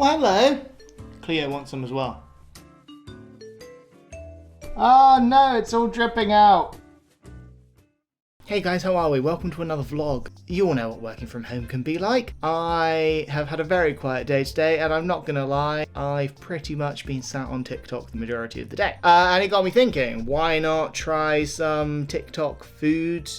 Oh, hello. Cleo wants some as well. Oh no, it's all dripping out. Hey guys, how are we? Welcome to another vlog. You all know what working from home can be like. I have had a very quiet day today, and I'm not gonna lie, I've pretty much been sat on TikTok the majority of the day. And it got me thinking, why not try some TikTok food,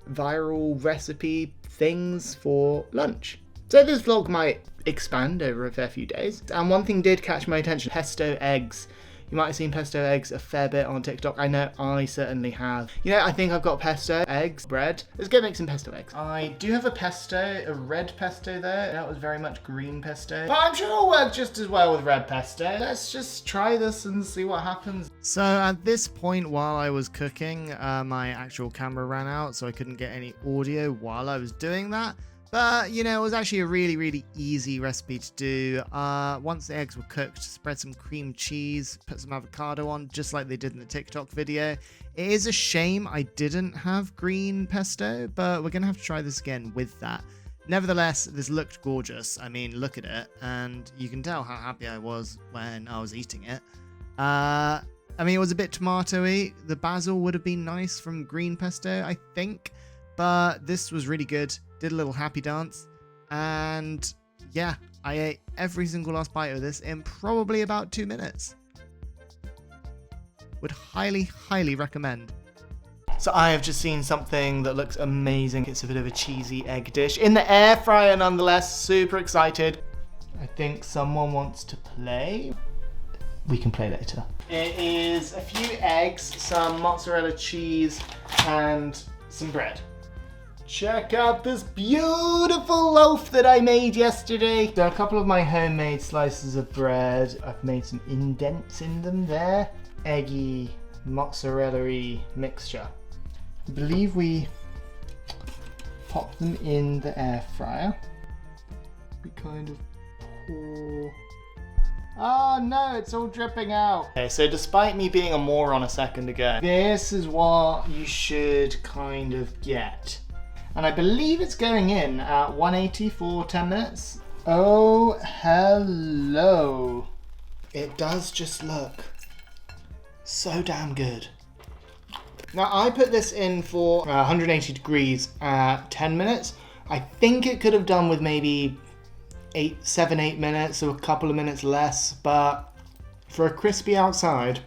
viral recipe things for lunch? So this vlog might expand over a fair few days. And one thing did catch my attention, pesto eggs. You might have seen pesto eggs a fair bit on TikTok. I know I certainly have. You know, I think I've got pesto eggs, bread. Let's go make some pesto eggs. I do have a pesto, a red pesto there. That was very much green pesto. But I'm sure it'll work just as well with red pesto. Let's just try this and see what happens. So at this point while I was cooking, my actual camera ran out, so I couldn't get any audio while I was doing that. But, you know, it was actually a really easy recipe to do. Once the eggs were cooked, spread some cream cheese, put some avocado on, just like they did in the TikTok video. It is a shame I didn't have green pesto, but we're going to have to try this again with that. Nevertheless, this looked gorgeous. I mean, look at it, and you can tell how happy I was when I was eating it. I mean, it was a bit tomatoey. The basil would have been nice from green pesto, I think. But this was really good. Did a little happy dance. And yeah, I ate every single last bite of this in probably about 2 minutes. Would highly recommend. So I have just seen something that looks amazing. It's a bit of a cheesy egg dish in the air fryer nonetheless. Super excited. I think someone wants to play. We can play later. It is a few eggs, some mozzarella cheese, and some bread. Check out this beautiful loaf that I made yesterday. So a couple of my homemade slices of bread. I've made some indents in them there. Eggy, mozzarella-y mixture. I believe we pop them in the air fryer. We kind of pour... Oh no, it's all dripping out. Okay, so despite me being a moron a second ago, this is what you should kind of get. And I believe it's going in at 180 for 10 minutes. Oh, hello. It does just look so damn good. Now, I put this in for 180 degrees at 10 minutes. I think it could have done with maybe 7, 8 minutes, so a couple of minutes less. But for a crispy outside,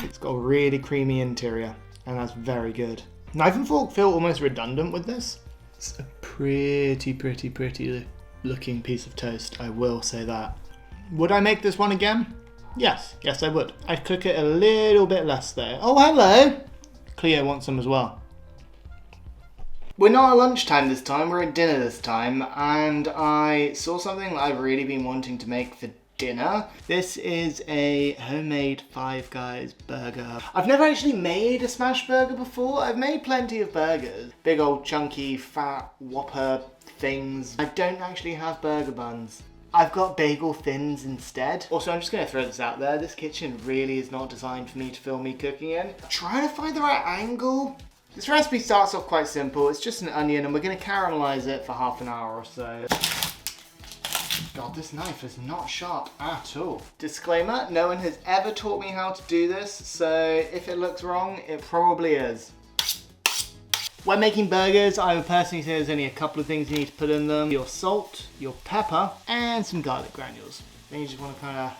it's got a really creamy interior, and that's very good. Knife and fork feel almost redundant with this. It's a pretty looking piece of toast, I will say that. Would I make this one again? Yes I would. I'd cook it a little bit less though. Oh, hello! Cleo wants some as well. We're not at lunchtime this time, we're at dinner this time, and I saw something that I've really been wanting to make for dinner. This is a homemade Five Guys burger. I've never actually made a smash burger before. I've made plenty of burgers. Big old chunky fat whopper things. I don't actually have burger buns. I've got bagel thins instead. Also, I'm just gonna throw this out there. This kitchen really is not designed for me to film me cooking in. Trying to find the right angle. This recipe starts off quite simple. It's just an onion and we're gonna caramelize it for half an hour or so. God, this knife is not sharp at all. Disclaimer, no one has ever taught me how to do this, so if it looks wrong, it probably is. When making burgers, I would personally say there's only a couple of things you need to put in them. Your salt, your pepper, and some garlic granules. Then you just want to kind of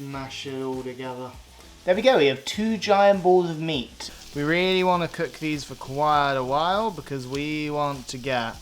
mash it all together. There we go, we have 2 giant balls of meat. We really want to cook these for quite a while because we want to get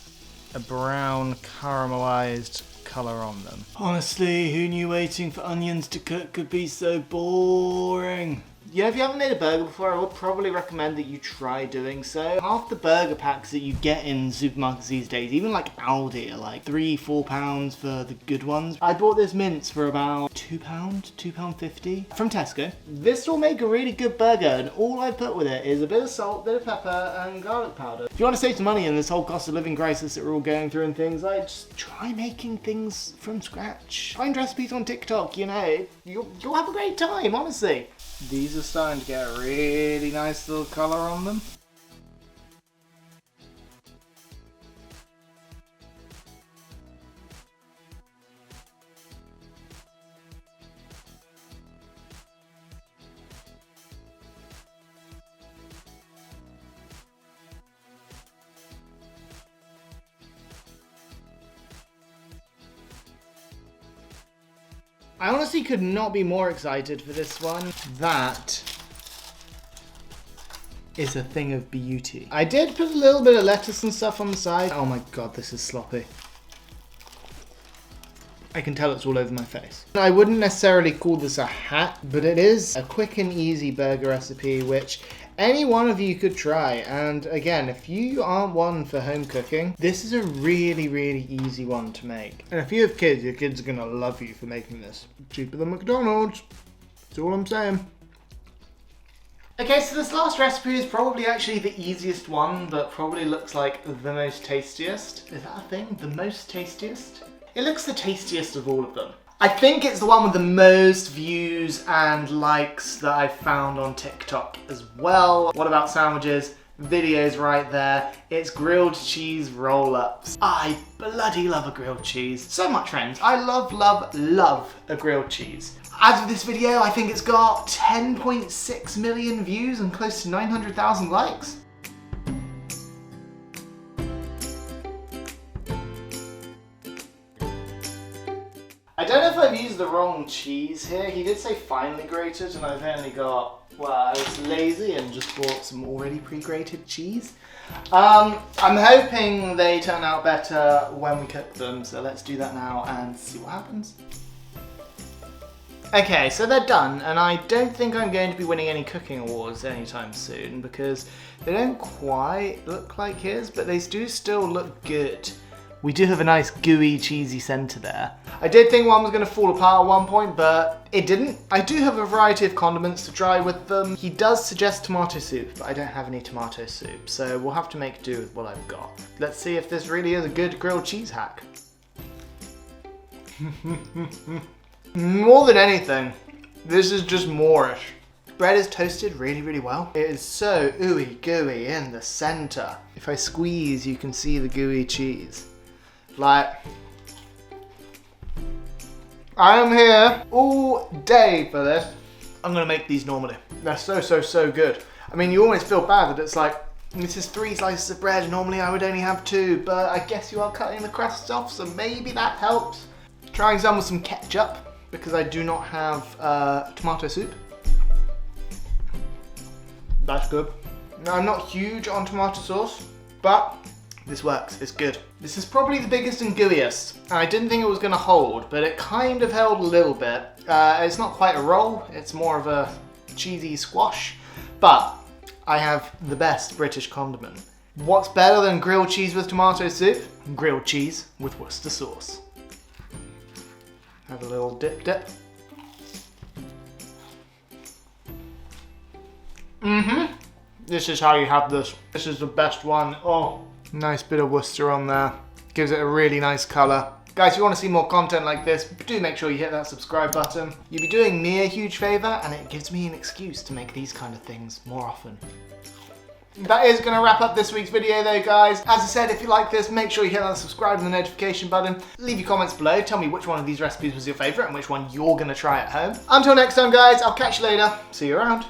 a brown caramelized colour on them. Honestly, who knew waiting for onions to cook could be so boring? You know, if you haven't made a burger before, I would probably recommend that you try doing so. Half the burger packs that you get in supermarkets these days, even like Aldi, are like £3-4 for the good ones. I bought this mince for about £2, £2.50 from Tesco. This will make a really good burger, and all I put with it is a bit of salt, bit of pepper, and garlic powder. If you want to save some money in this whole cost of living crisis that we're all going through and things, like, just try making things from scratch. Find recipes on TikTok, you know, you'll have a great time, honestly. These are starting to get a really nice little colour on them. I honestly could not be more excited for this one. That is a thing of beauty. I did put a little bit of lettuce and stuff on the side. Oh my god, this is sloppy. I can tell it's all over my face. I wouldn't necessarily call this a hack, but it is a quick and easy burger recipe which any one of you could try. And again, if you aren't one for home cooking, this is a really, really easy one to make. And if you have kids, your kids are gonna love you for making this. Cheaper than McDonald's. That's all I'm saying. Okay, so this last recipe is probably actually the easiest one, but probably looks like the most tastiest. Is that a thing? The most tastiest? It looks the tastiest of all of them. I think it's the one with the most views and likes that I've found on TikTok as well. What about sandwiches? Videos right there. It's grilled cheese roll-ups. I bloody love a grilled cheese. So much, friends. I love, love, love a grilled cheese. As of this video, I think it's got 10.6 million views and close to 900,000 likes. I don't know if I've used the wrong cheese here. He did say finely grated and I've only got, well, I was lazy and just bought some already pre-grated cheese. I'm hoping they turn out better when we cook them, so let's do that now and see what happens. Okay, so they're done, and I don't think I'm going to be winning any cooking awards anytime soon because they don't quite look like his, but they do still look good. We do have a nice gooey, cheesy centre there. I did think one was going to fall apart at one point, but it didn't. I do have a variety of condiments to try with them. He does suggest tomato soup, but I don't have any tomato soup, so we'll have to make do with what I've got. Let's see if this really is a good grilled cheese hack. More than anything, this is just Moorish. Bread is toasted really, really well. It is so ooey gooey in the center. If I squeeze, you can see the gooey cheese. Like, I am here all day for this. I'm gonna make these normally. They're so, so, so good. I mean, you always feel bad that it's like, this is 3 slices of bread. Normally I would only have 2, but I guess you are cutting the crusts off, so maybe that helps. Trying some with some ketchup, because I do not have tomato soup. That's good. Now, I'm not huge on tomato sauce, but this works, it's good. This is probably the biggest and gooeyest. I didn't think it was gonna hold, but it kind of held a little bit. It's not quite a roll, it's more of a cheesy squash, but I have the best British condiment. What's better than grilled cheese with tomato soup? Grilled cheese with Worcester sauce. Have a little dip. This is how you have this. This is the best one. Oh, nice bit of Worcester on there. Gives it a really nice colour. Guys, if you want to see more content like this, do make sure you hit that subscribe button. You'll be doing me a huge favour, and it gives me an excuse to make these kind of things more often. That is going to wrap up this week's video though, guys. As I said, if you like this, make sure you hit that subscribe and the notification button. Leave your comments below. Tell me which one of these recipes was your favourite and which one you're going to try at home. Until next time, guys, I'll catch you later. See you around.